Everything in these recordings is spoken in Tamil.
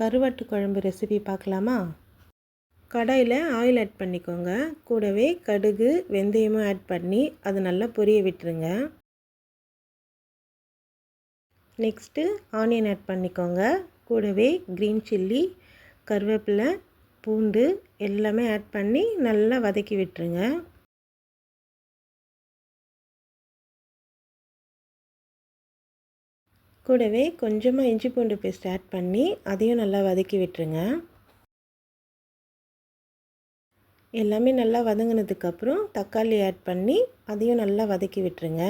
கருவாட்டு குழம்பு ரெசிபி பார்க்கலாமா? கடாயில் ஆயில் ஆட் பண்ணிக்கோங்க. கூடவே கடுகு வெந்தயமும் ஆட் பண்ணி அது நல்லா பொரிய விட்டுருங்க. நெக்ஸ்ட்டு ஆனியன் ஆட் பண்ணிக்கோங்க. கூடவே க்ரீன் சில்லி, கருவேப்பிலை, பூண்டு எல்லாமே ஆட் பண்ணி நல்லா வதக்கி விட்டுருங்க. கூடவே கொஞ்சமாக இஞ்சி பூண்டு பேஸ்ட் ஆட் பண்ணி அதையும் நல்லா வதக்கி விட்டுருங்க. எல்லாமே நல்லா வதங்கினதுக்கப்புறம் தக்காளி ஆட் பண்ணி அதையும் நல்லா வதக்கி விட்டுருங்க.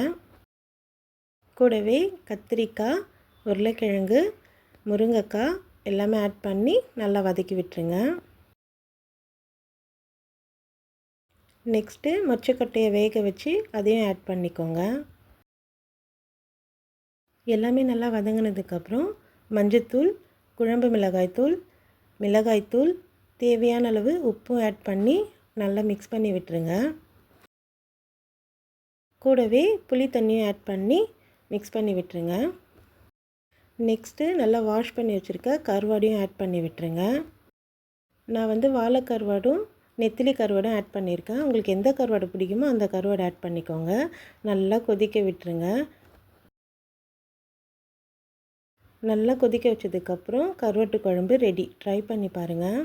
கூடவே கத்திரிக்காய், உருளைக்கிழங்கு, முருங்கைக்காய் எல்லாமே ஆட் பண்ணி நல்லா வதக்கி விட்டுருங்க. நெக்ஸ்ட்டு மொச்சக்கொட்டையை வேக வச்சு அதையும் ஆட் பண்ணிக்கோங்க. எல்லாமே நல்லா வதங்கினதுக்கப்புறம் மஞ்சத்தூள், குழம்பு மிளகாய்த்தூள், தேவையான அளவு உப்பும் ஆட் பண்ணி நல்லா மிக்ஸ் பண்ணி விட்டுருங்க. கூடவே புளி தண்ணியும் ஆட் பண்ணி மிக்ஸ் பண்ணி விட்டுருங்க. நெக்ஸ்ட்டு நல்லா வாஷ் பண்ணி வச்சுருக்க கருவாடையும் ஆட் பண்ணி விட்டுருங்க. நான் வாழை கருவாடும் நெத்திலி கருவாடும் ஆட் பண்ணியிருக்கேன். உங்களுக்கு எந்த கருவாடு பிடிக்குமோ அந்த கருவாடை ஆட் பண்ணிக்கோங்க. நல்லா கொதிக்க விட்டுருங்க. நல்லா கொதிக்க வச்சதுக்கப்புறம் கருவாட்டு குழம்பு ரெடி. ட்ரை பண்ணி பாருங்கள்.